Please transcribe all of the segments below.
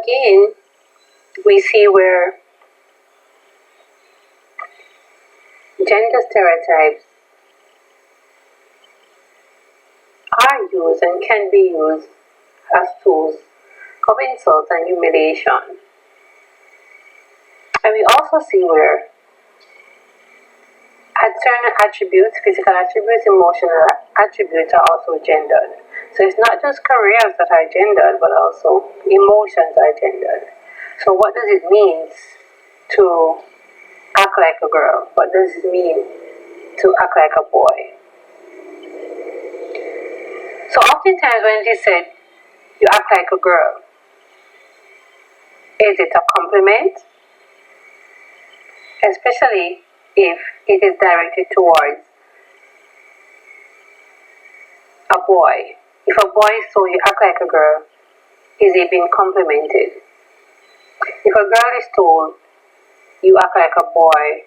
again, we see where gender stereotypes are used and can be used as tools of insult and humiliation. And we also see where certain attributes, physical attributes, emotional attributes are also gendered. So it's not just careers that are gendered, but also emotions are gendered. So what does it mean to act like a girl? What does it mean to act like a boy? So oftentimes when it is said, you act like a girl, is it a compliment? Especially if it is directed towards a boy. If a boy saw you act like a girl, is he being complimented? If a girl is told, you act like a boy,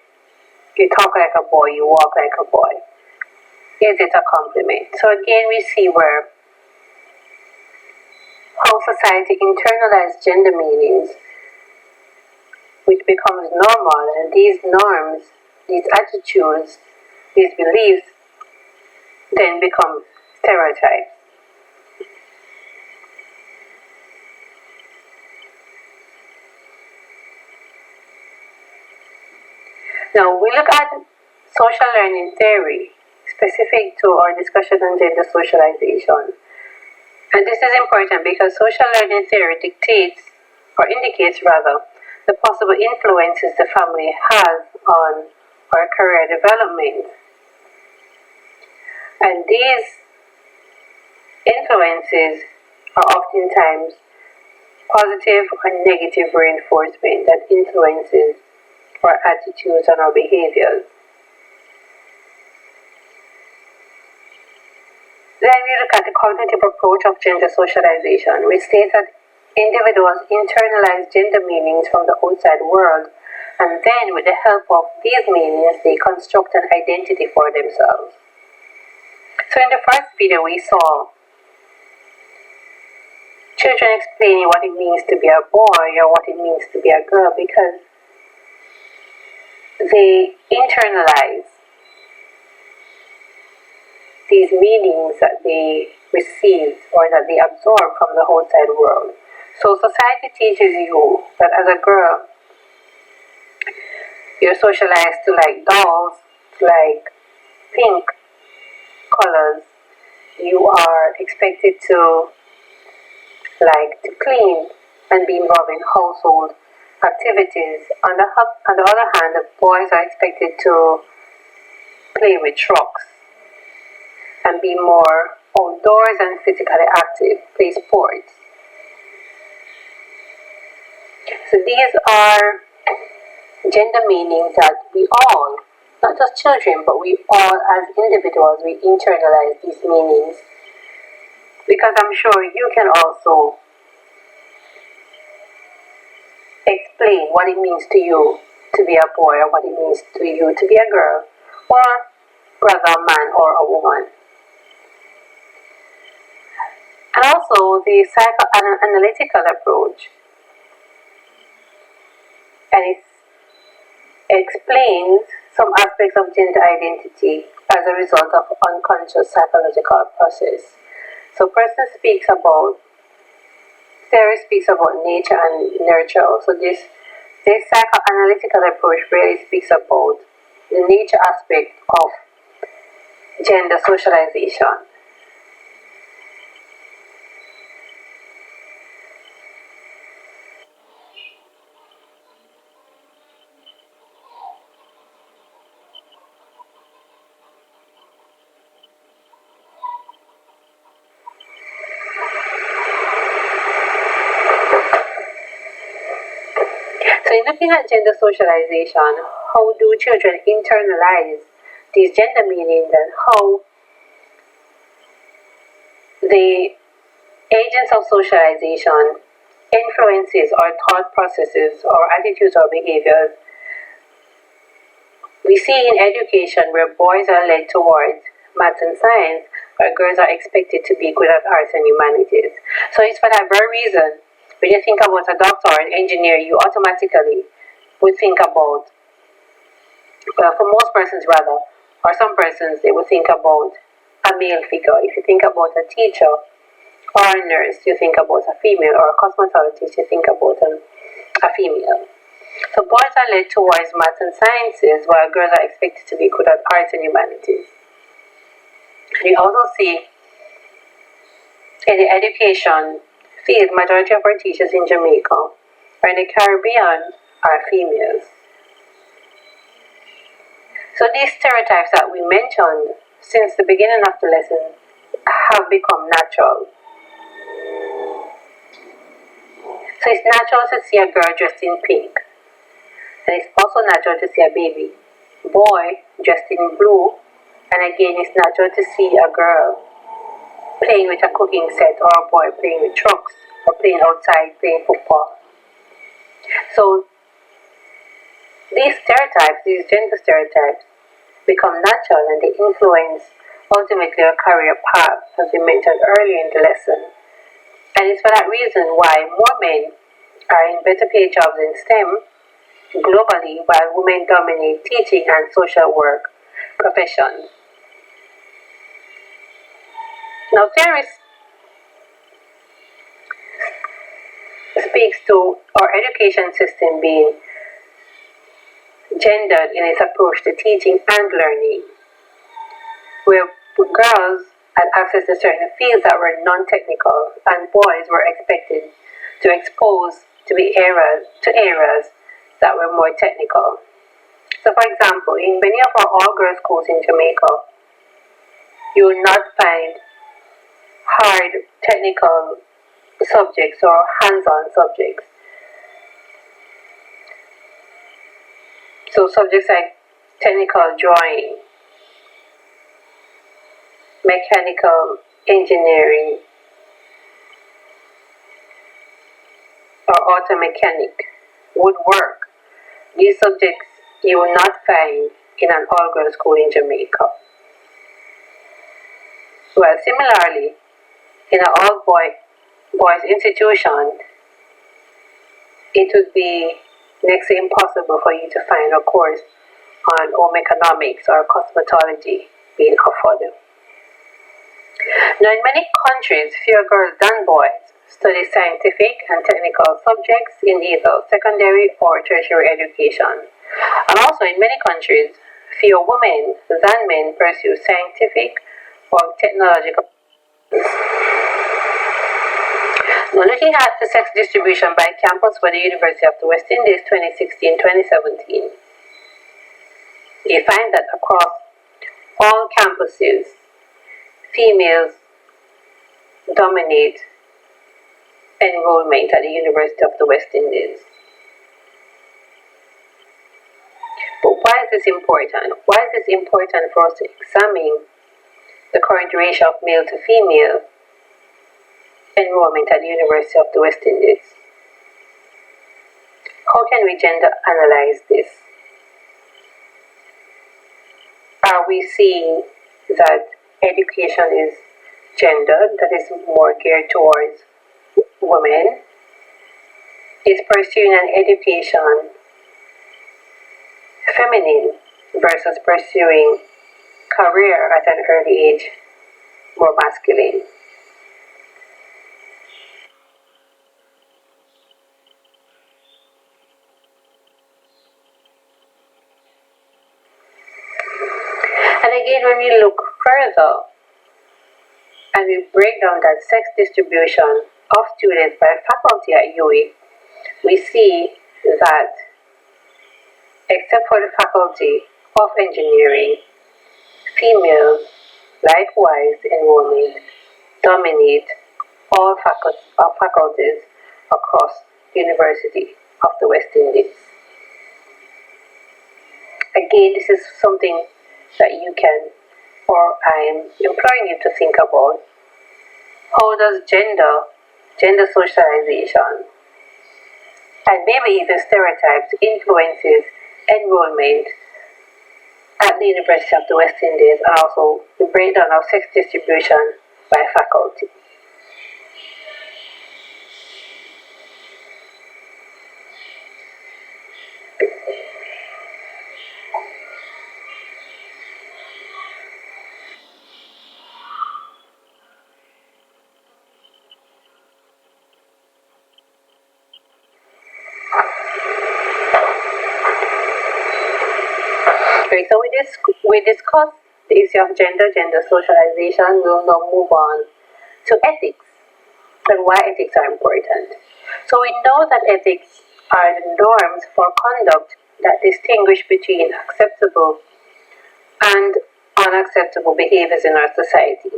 you talk like a boy, you walk like a boy, is it a compliment? So again, we see where how society internalizes gender meanings, which becomes normal, and these norms, these attitudes, these beliefs then become stereotypes. Now we look at social learning theory specific to our discussion on gender socialization. And this is important because social learning theory dictates, or indicates rather, the possible influences the family has on our career development. And these influences are oftentimes positive or negative reinforcement that influences our attitudes and our behaviors. Then we look at the cognitive approach of gender socialization, which states that individuals internalize gender meanings from the outside world, and then with the help of these meanings, they construct an identity for themselves. So in the first video, we saw children explaining what it means to be a boy or what it means to be a girl, because they internalize these meanings that they receive or that they absorb from the outside world. So society teaches you that as a girl, you're socialized to like dolls, to like pink colors. You are expected to clean and be involved in household activities. On the other hand, the boys are expected to play with trucks and be more outdoors and physically active, play sports. So these are gender meanings that we all, not just children, but we all as individuals, we internalize these meanings. Because I'm sure you can also explain what it means to you to be a boy, or what it means to you to be a girl, or rather a man or a woman. And also the psychoanalytical approach, and it explains some aspects of gender identity as a result of unconscious psychological process. So theory speaks about nature and nurture. So this psychoanalytical approach really speaks about the nature aspect of gender socialization. So in looking at gender socialization, how do children internalize these gender meanings, and how the agents of socialization influences our thought processes, our attitudes, or behaviors. We see in education where boys are led towards maths and science, where girls are expected to be good at arts and humanities. So it's for that very reason when you think about a doctor or an engineer, you automatically would think about, well, for most persons rather, or some persons, they would think about a male figure. If you think about a teacher or a nurse, you think about a female, or a cosmetologist, you think about a female. So boys are led towards maths and sciences, while girls are expected to be good at arts and humanities. And you also see in the education field, majority of our teachers in Jamaica or in the Caribbean are females. So these stereotypes that we mentioned since the beginning of the lesson have become natural. So it's natural to see a girl dressed in pink. And it's also natural to see a baby boy dressed in blue. And again, it's natural to see a girl playing with a cooking set, or a boy playing with trucks, or playing outside, playing football. So these stereotypes, these gender stereotypes, become natural, and they influence ultimately a career path, as we mentioned earlier in the lesson. And it's for that reason why more men are in better paid jobs in STEM globally, while women dominate teaching and social work professions. Now, theory speaks to our education system being gendered in its approach to teaching and learning, where girls had access to certain fields that were non-technical, and boys were expected to expose to areas that were more technical. So, for example, in many of our all-girls schools in Jamaica, you will not find hard technical subjects or hands-on subjects. So subjects like technical drawing, mechanical engineering, or auto mechanic, woodwork. These subjects you will not find in an all-girls school in Jamaica. Well, similarly, in an all-boys institution, it would be next to impossible for you to find a course on home economics or cosmetology being offered. Now, in many countries, fewer girls than boys study scientific and technical subjects in either secondary or tertiary education. And also, in many countries, fewer women than men pursue scientific or technological. Now, looking at the sex distribution by campus for the University of the West Indies 2016-2017, you find that across all campuses, females dominate enrollment at the University of the West Indies. But why is this important? Why is this important for us to examine the current ratio of male to female enrollment at the University of the West Indies? How can we gender analyze this? Are we seeing that education is gendered, that is more geared towards women? Is pursuing an education feminine versus pursuing career at an early age more masculine? And again, when we look further and we break down that sex distribution of students by faculty at UWI, we see that except for the faculty of engineering, females likewise enrollment dominate all faculties across the University of the West Indies. Again, this is something that you can, or I'm imploring you to think about. How does gender socialization, and maybe even stereotypes influences enrollment at the University of the West Indies, and also the breakdown of sex distribution by faculty? we discussed the issue of gender socialization. We'll now move on to ethics and why ethics are important. So we know that ethics are the norms for conduct that distinguish between acceptable and unacceptable behaviors in our society.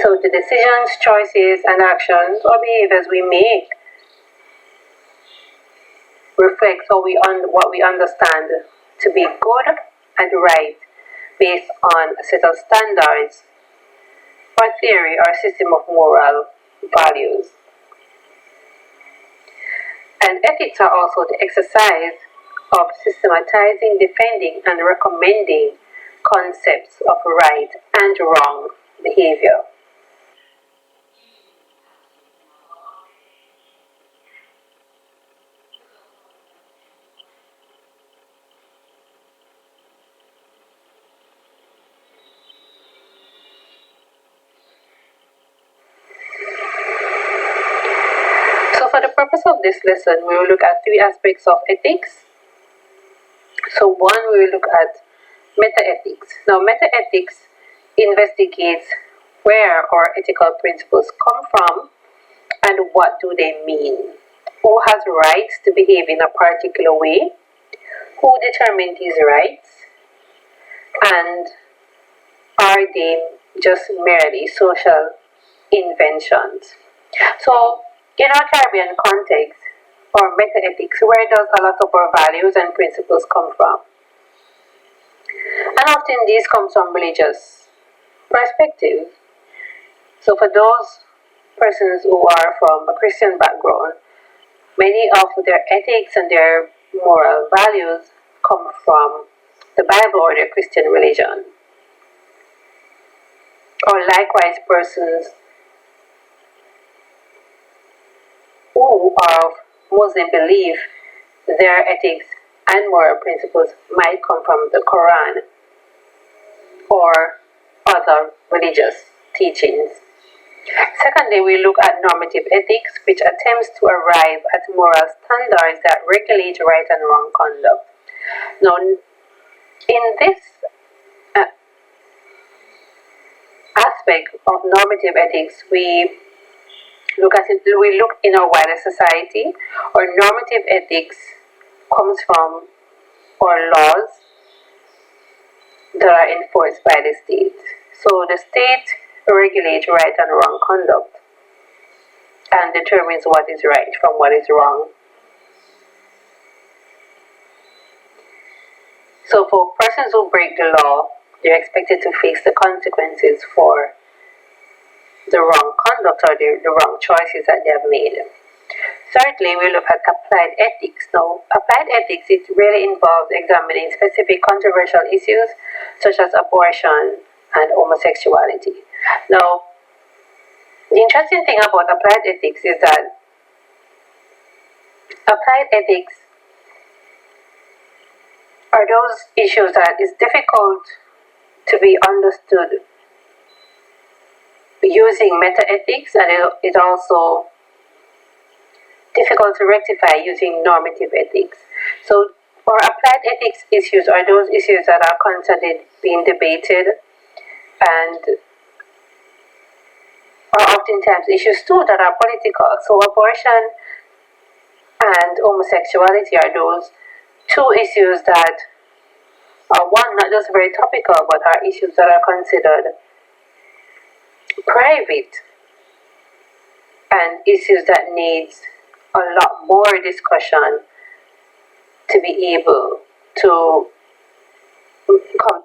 So the decisions, choices, and actions or behaviors we make reflect what we understand to be good and right based on a set of standards or theory or system of moral values. And ethics are also the exercise of systematizing, defending, and recommending concepts of right and wrong behavior. So for the purpose of this lesson, we will look at three aspects of ethics. So one, we will look at meta-ethics. Now meta-ethics investigates where our ethical principles come from and what do they mean. Who has rights to behave in a particular way? Who determines these rights? And are they just merely social inventions? So in our Caribbean context, or meta-ethics, where does a lot of our values and principles come from? And often these come from religious perspective. So for those persons who are from a Christian background, many of their ethics and their moral values come from the Bible or their Christian religion. Or likewise, persons who are of Muslim belief, their ethics and moral principles might come from the Quran or other religious teachings. Secondly, we look at normative ethics, which attempts to arrive at moral standards that regulate right and wrong conduct. Now, in this aspect of normative ethics, we look in our wider society, or normative ethics comes from our laws that are enforced by the state. So the state regulates right and wrong conduct and determines what is right from what is wrong. So for persons who break the law, they're expected to face the consequences for the wrong conduct or the wrong choices that they have made. Thirdly, we look at applied ethics. Now, applied ethics, it really involves examining specific controversial issues such as abortion and homosexuality. Now, the interesting thing about applied ethics is that applied ethics are those issues that is difficult to be understood using meta-ethics, and it also difficult to rectify using normative ethics. So for applied ethics issues are those issues that are constantly being debated and are oftentimes issues too that are political. So abortion and homosexuality are those two issues that are, one, not just very topical, but are issues that are considered private and issues that needs a lot more discussion to be able to come